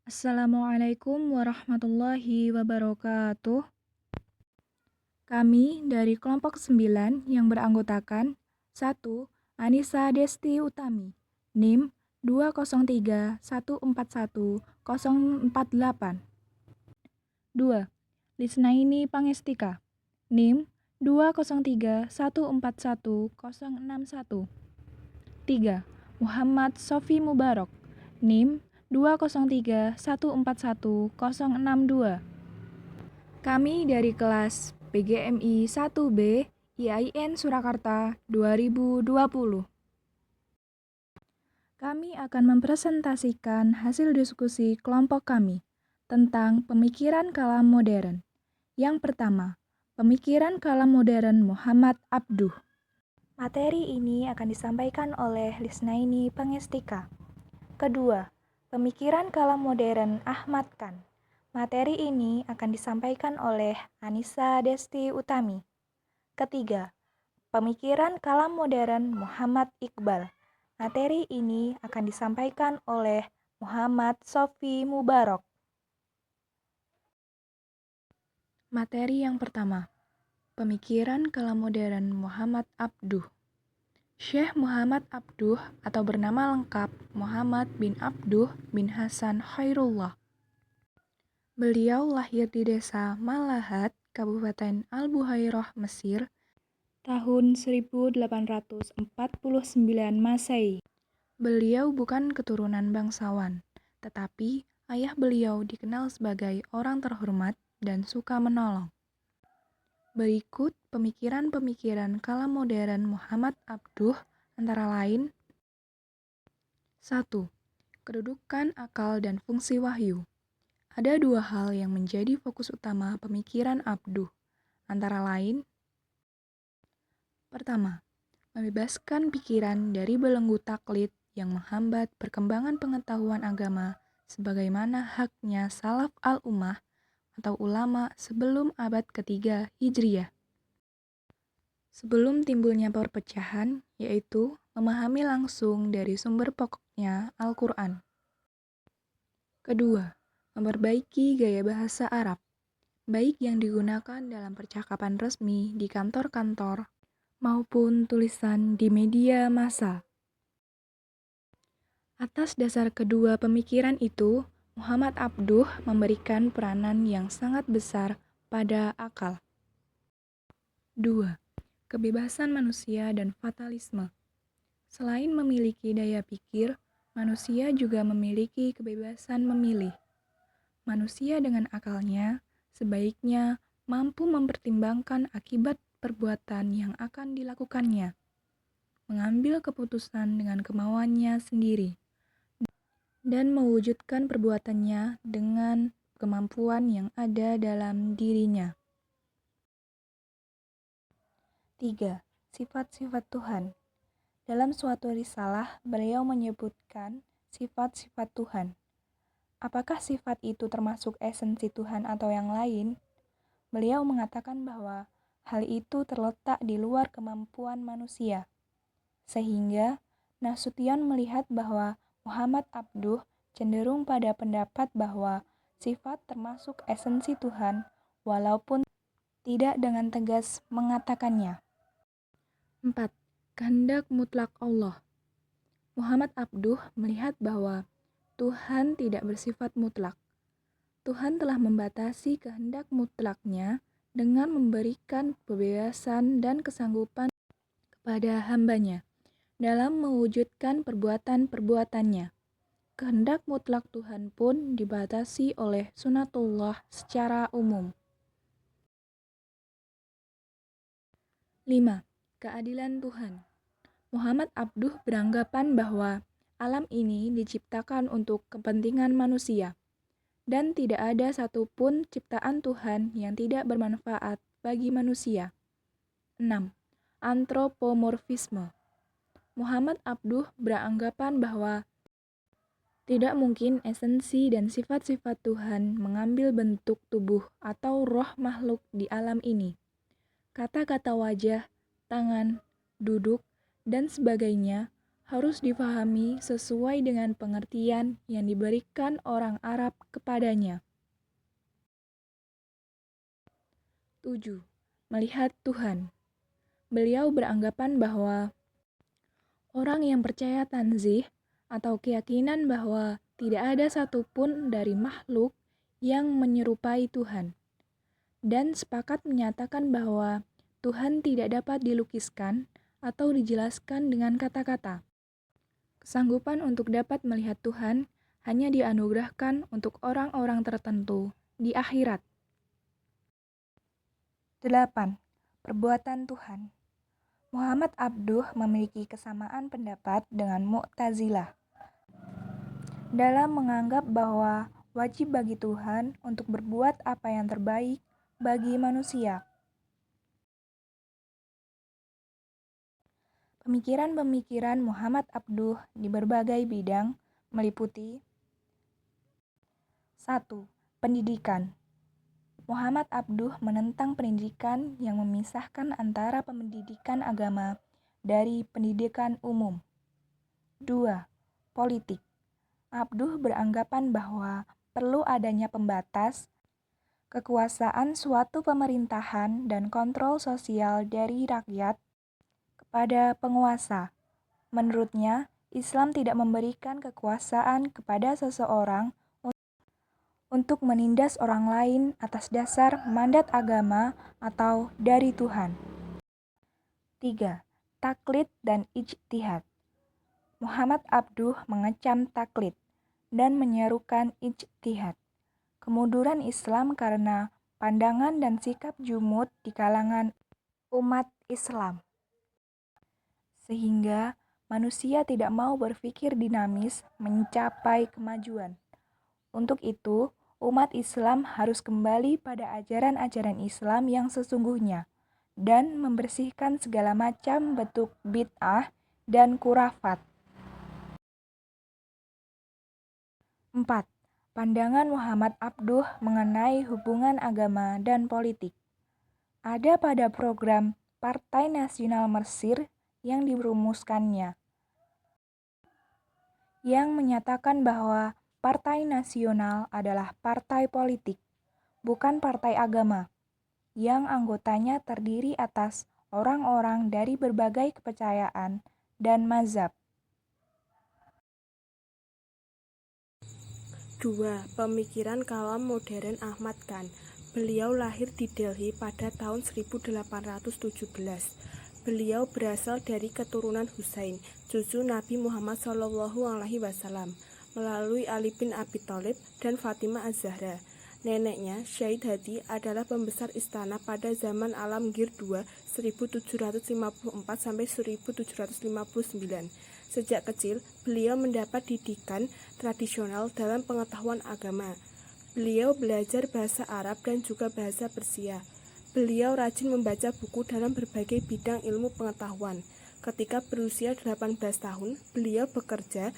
Assalamualaikum warahmatullahi wabarakatuh. Kami dari kelompok 9 yang beranggotakan 1. Anissa Desti Utami, NIM 203141048. 2. Lisnaini Pangestika, NIM 203141061. 3. Muhammad Sofi Mubarok, NIM 203141062. Kami dari kelas PGMI 1B IAIN Surakarta 2020. Kami akan mempresentasikan hasil diskusi kelompok kami tentang pemikiran kalam modern. Yang pertama, pemikiran kalam modern Muhammad Abduh. Materi ini akan disampaikan oleh Lisnaini Pangestika. Kedua, pemikiran kalam modern Ahmad Khan. Materi ini akan disampaikan oleh Anissa Desti Utami. Ketiga, pemikiran kalam modern Muhammad Iqbal. Materi ini akan disampaikan oleh Muhammad Sofi Mubarok. Materi yang pertama, pemikiran kalam modern Muhammad Abduh. Syekh Muhammad Abduh atau bernama lengkap Muhammad bin Abduh bin Hasan Khairullah. Beliau lahir di desa Malahat, Kabupaten Al-Buhairah, Mesir, tahun 1849 Masehi. Beliau bukan keturunan bangsawan, tetapi ayah beliau dikenal sebagai orang terhormat dan suka menolong. Berikut pemikiran-pemikiran kalam modern Muhammad Abduh antara lain: 1. Kedudukan akal dan fungsi wahyu. Ada dua hal yang menjadi fokus utama pemikiran Abduh, antara lain: pertama, membebaskan pikiran dari belenggu taklid yang menghambat perkembangan pengetahuan agama sebagaimana haknya salaf al-ummah atau ulama sebelum abad ketiga Hijriyah. Sebelum timbulnya perpecahan, yaitu memahami langsung dari sumber pokoknya Al-Quran. Kedua, memperbaiki gaya bahasa Arab, baik yang digunakan dalam percakapan resmi di kantor-kantor maupun tulisan di media massa. Atas dasar kedua pemikiran itu, Muhammad Abduh memberikan peranan yang sangat besar pada akal. 2. Kebebasan manusia dan fatalisme. Selain memiliki daya pikir, manusia juga memiliki kebebasan memilih. Manusia dengan akalnya sebaiknya mampu mempertimbangkan akibat perbuatan yang akan dilakukannya, mengambil keputusan dengan kemauannya sendiri, dan mewujudkan perbuatannya dengan kemampuan yang ada dalam dirinya. 3. Sifat-sifat Tuhan. Dalam suatu risalah, beliau menyebutkan sifat-sifat Tuhan. Apakah sifat itu termasuk esensi Tuhan atau yang lain? Beliau mengatakan bahwa hal itu terletak di luar kemampuan manusia. Sehingga Nasution melihat bahwa Muhammad Abduh cenderung pada pendapat bahwa sifat termasuk esensi Tuhan, walaupun tidak dengan tegas mengatakannya. 4. Kehendak mutlak Allah. Muhammad Abduh melihat bahwa Tuhan tidak bersifat mutlak. Tuhan telah membatasi kehendak mutlaknya dengan memberikan kebebasan dan kesanggupan kepada hambanya dalam mewujudkan perbuatan-perbuatannya. Kehendak mutlak Tuhan pun dibatasi oleh sunatullah secara umum. 5. Keadilan Tuhan. Muhammad Abduh beranggapan bahwa alam ini diciptakan untuk kepentingan manusia, dan tidak ada satupun ciptaan Tuhan yang tidak bermanfaat bagi manusia. 6. Antropomorfisme. Muhammad Abduh beranggapan bahwa tidak mungkin esensi dan sifat-sifat Tuhan mengambil bentuk tubuh atau roh makhluk di alam ini. Kata-kata wajah, tangan, duduk, dan sebagainya harus difahami sesuai dengan pengertian yang diberikan orang Arab kepadanya. 7. Melihat Tuhan. Beliau beranggapan bahwa orang yang percaya tanzih atau keyakinan bahwa tidak ada satupun dari makhluk yang menyerupai Tuhan, dan sepakat menyatakan bahwa Tuhan tidak dapat dilukiskan atau dijelaskan dengan kata-kata. Kesanggupan untuk dapat melihat Tuhan hanya dianugerahkan untuk orang-orang tertentu di akhirat. 8. Perbuatan Tuhan. Muhammad Abduh memiliki kesamaan pendapat dengan Mu'tazilah dalam menganggap bahwa wajib bagi Tuhan untuk berbuat apa yang terbaik bagi manusia. Pemikiran-pemikiran Muhammad Abduh di berbagai bidang meliputi 1. Pendidikan. Muhammad Abduh menentang pendidikan yang memisahkan antara pendidikan agama dari pendidikan umum. 2. Politik. Abduh beranggapan bahwa perlu adanya pembatas kekuasaan suatu pemerintahan dan kontrol sosial dari rakyat kepada penguasa. Menurutnya, Islam tidak memberikan kekuasaan kepada seseorang untuk menindas orang lain atas dasar mandat agama atau dari Tuhan. 3. Taklid dan ijtihad. Muhammad Abduh mengecam taklid dan menyerukan ijtihad, kemunduran Islam karena pandangan dan sikap jumud di kalangan umat Islam, sehingga manusia tidak mau berpikir dinamis mencapai kemajuan. Untuk itu, umat Islam harus kembali pada ajaran-ajaran Islam yang sesungguhnya dan membersihkan segala macam bentuk bid'ah dan khurafat. 4. Pandangan Muhammad Abduh mengenai hubungan agama dan politik. Ada pada program Partai Nasional Mesir yang dirumuskannya, yang menyatakan bahwa Partai Nasional adalah partai politik, bukan partai agama, yang anggotanya terdiri atas orang-orang dari berbagai kepercayaan dan mazhab. 2. Pemikiran kalam modern Ahmad Khan. Beliau lahir di Delhi pada tahun 1817. Beliau berasal dari keturunan Husain, cucu Nabi Muhammad SAW, melalui Ali bin Abi Thalib dan Fatimah Az-Zahra. Neneknya, Syahid Hadi, adalah pembesar istana pada zaman Alamgir II 1754-1759. Sejak kecil, beliau mendapat didikan tradisional dalam pengetahuan agama. Beliau belajar bahasa Arab dan juga bahasa Persia. Beliau rajin membaca buku dalam berbagai bidang ilmu pengetahuan. Ketika berusia 18 tahun, beliau bekerja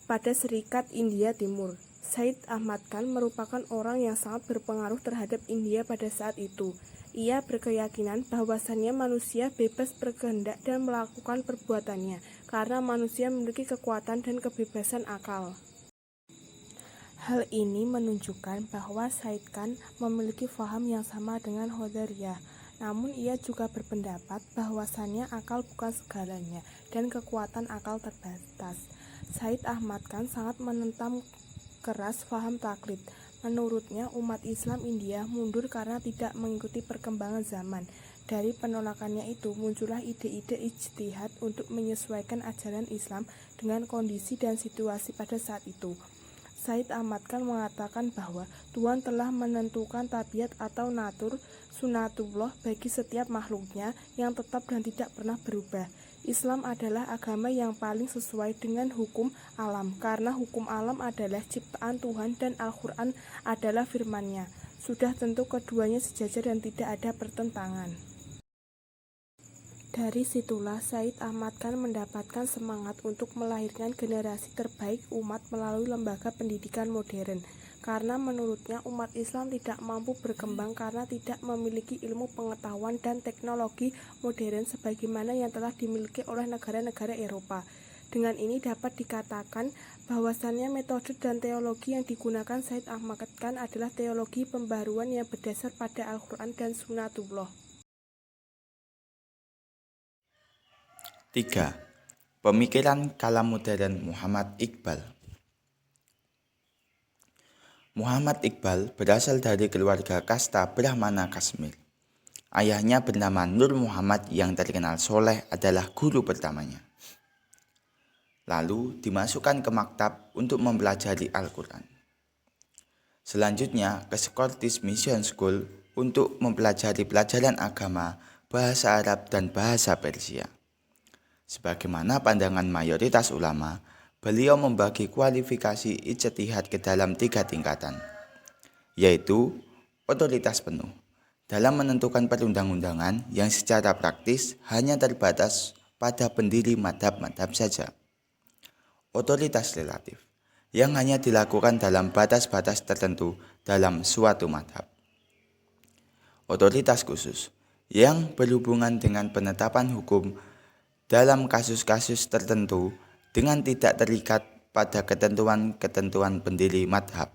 pada Serikat India Timur. Said Ahmad Khan merupakan orang yang sangat berpengaruh terhadap India pada saat itu. Ia berkeyakinan bahwasannya manusia bebas berkehendak dan melakukan perbuatannya, karena manusia memiliki kekuatan dan kebebasan akal. Hal ini menunjukkan bahwa Said Khan memiliki faham yang sama dengan Qadariyah. Namun ia juga berpendapat bahwasannya akal bukan segalanya dan kekuatan akal terbatas. Said Ahmad Khan sangat menentang keras faham taklid. Menurutnya, umat Islam India mundur karena tidak mengikuti perkembangan zaman. Dari penolakannya itu, muncullah ide-ide ijtihad untuk menyesuaikan ajaran Islam dengan kondisi dan situasi pada saat itu. Said Ahmad Khan mengatakan bahwa Tuhan telah menentukan tabiat atau natur sunatullah bagi setiap makhluknya yang tetap dan tidak pernah berubah. Islam adalah agama yang paling sesuai dengan hukum alam, karena hukum alam adalah ciptaan Tuhan dan Al-Quran adalah firman-Nya. Sudah tentu keduanya sejajar dan tidak ada pertentangan. Dari situlah Said Ahmad Khan mendapatkan semangat untuk melahirkan generasi terbaik umat melalui lembaga pendidikan modern. Karena menurutnya umat Islam tidak mampu berkembang karena tidak memiliki ilmu pengetahuan dan teknologi modern sebagaimana yang telah dimiliki oleh negara-negara Eropa. Dengan ini dapat dikatakan bahwasannya metode dan teologi yang digunakan Said Ahmad Khan adalah teologi pembaruan yang berdasar pada Al-Quran dan Sunnatullah. 3. Pemikiran kalam modern Muhammad Iqbal. Muhammad Iqbal berasal dari keluarga kasta Brahmana Kashmir. Ayahnya bernama Nur Muhammad yang terkenal soleh adalah guru pertamanya. Lalu dimasukkan ke maktab untuk mempelajari Al-Quran. Selanjutnya ke Scottish Mission School untuk mempelajari pelajaran agama, bahasa Arab dan bahasa Persia. Sebagaimana pandangan mayoritas ulama, beliau membagi kualifikasi ijtihad ke dalam 3 tingkatan, yaitu otoritas penuh dalam menentukan perundang-undangan yang secara praktis hanya terbatas pada pendiri madhab-madhab saja. Otoritas relatif, yang hanya dilakukan dalam batas-batas tertentu dalam suatu madhab. Otoritas khusus, yang berhubungan dengan penetapan hukum dalam kasus-kasus tertentu dengan tidak terikat pada ketentuan-ketentuan pendiri madhab.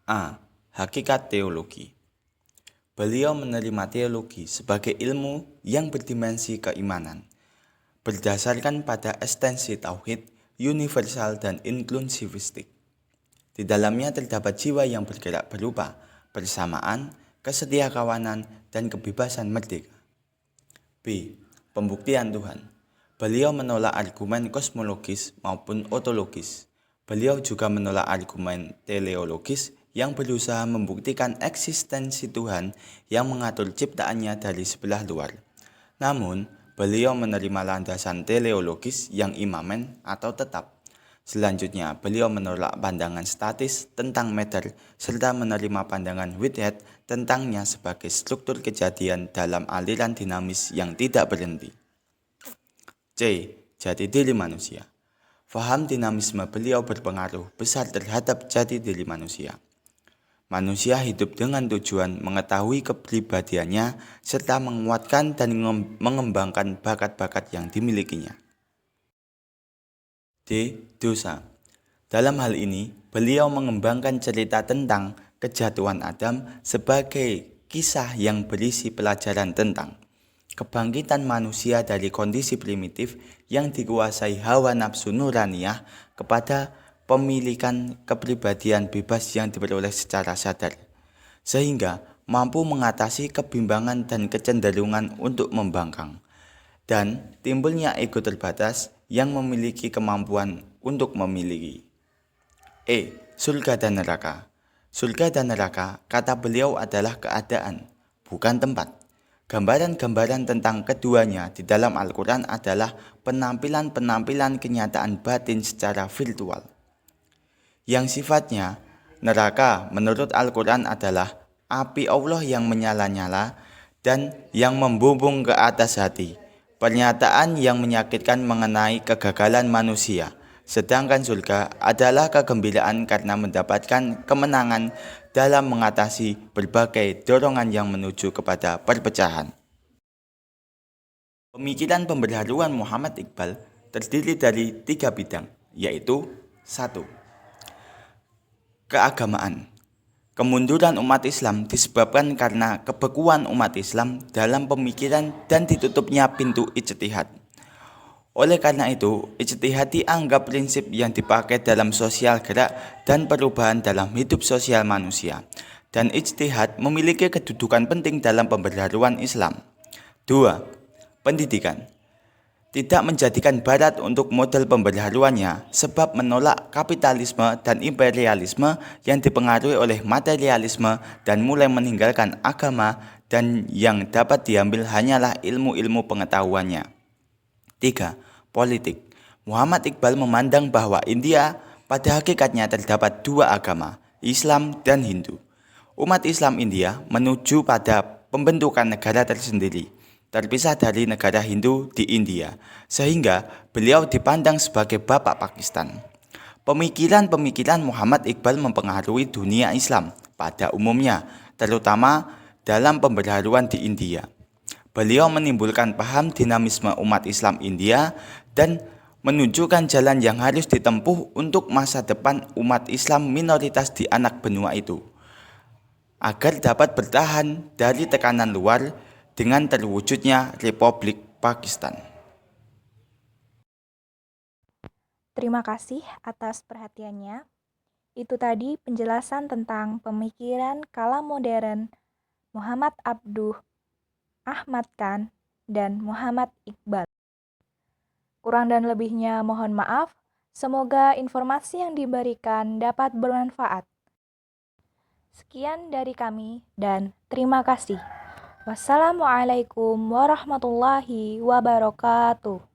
A. Hakikat teologi. Beliau menerima teologi sebagai ilmu yang berdimensi keimanan, berdasarkan pada esensi tauhid, universal dan inklusivistik. Di dalamnya terdapat jiwa yang bergerak berupa persamaan, kesetiakawanan, dan kebebasan merdeka. B. Pembuktian Tuhan. Beliau menolak argumen kosmologis maupun ontologis. Beliau juga menolak argumen teleologis yang berusaha membuktikan eksistensi Tuhan yang mengatur ciptaannya dari sebelah luar. Namun, beliau menerima landasan teleologis yang imamen atau tetap. Selanjutnya, beliau menolak pandangan statis tentang matter serta menerima pandangan Whitehead tentangnya sebagai struktur kejadian dalam aliran dinamis yang tidak berhenti. C. Jati diri manusia. Faham dinamisme beliau berpengaruh besar terhadap jati diri manusia. Manusia hidup dengan tujuan mengetahui kepribadiannya serta menguatkan dan mengembangkan bakat-bakat yang dimilikinya. D. Dosa. Dalam hal ini, beliau mengembangkan cerita tentang kejatuhan Adam sebagai kisah yang berisi pelajaran tentang kebangkitan manusia dari kondisi primitif yang dikuasai hawa nafsu nuraniyah kepada pemilikan kepribadian bebas yang diperoleh secara sadar, sehingga mampu mengatasi kebimbangan dan kecenderungan untuk membangkang, dan timbulnya ego terbatas yang memiliki kemampuan untuk memiliki. E. Surga dan neraka. Surga dan neraka, kata beliau, adalah keadaan, bukan tempat. Gambaran-gambaran tentang keduanya di dalam Al-Quran adalah penampilan-penampilan kenyataan batin secara virtual. Yang sifatnya, neraka menurut Al-Quran adalah api Allah yang menyala-nyala dan yang membumbung ke atas hati. Pernyataan yang menyakitkan mengenai kegagalan manusia, sedangkan surga adalah kegembiraan karena mendapatkan kemenangan dalam mengatasi berbagai dorongan yang menuju kepada perpecahan. Pemikiran pembaharuan Muhammad Iqbal terdiri dari 3 bidang, yaitu 1. Keagamaan. Kemunduran umat Islam disebabkan karena kebekuan umat Islam dalam pemikiran dan ditutupnya pintu ijtihad. Oleh karena itu, ijtihad dianggap prinsip yang dipakai dalam sosial gerak dan perubahan dalam hidup sosial manusia, dan ijtihad memiliki kedudukan penting dalam pembaharuan Islam. 2. Pendidikan. Tidak menjadikan Barat untuk model pembaharuannya sebab menolak kapitalisme dan imperialisme yang dipengaruhi oleh materialisme dan mulai meninggalkan agama dan yang dapat diambil hanyalah ilmu-ilmu pengetahuannya. 3. Politik. Muhammad Iqbal memandang bahwa India pada hakikatnya terdapat 2 agama, Islam dan Hindu. Umat Islam India menuju pada pembentukan negara tersendiri, terpisah dari negara Hindu di India, sehingga beliau dipandang sebagai bapak Pakistan. Pemikiran-pemikiran Muhammad Iqbal mempengaruhi dunia Islam pada umumnya, terutama dalam pembaharuan di India. Beliau menimbulkan paham dinamisme umat Islam India dan menunjukkan jalan yang harus ditempuh untuk masa depan umat Islam minoritas di anak benua itu, agar dapat bertahan dari tekanan luar dengan terwujudnya Republik Pakistan. Terima kasih atas perhatiannya. Itu tadi penjelasan tentang pemikiran kalam modern Muhammad Abduh, Ahmad Khan, dan Muhammad Iqbal. Kurang dan lebihnya mohon maaf. Semoga informasi yang diberikan dapat bermanfaat. Sekian dari kami dan terima kasih. Wassalamualaikum warahmatullahi wabarakatuh.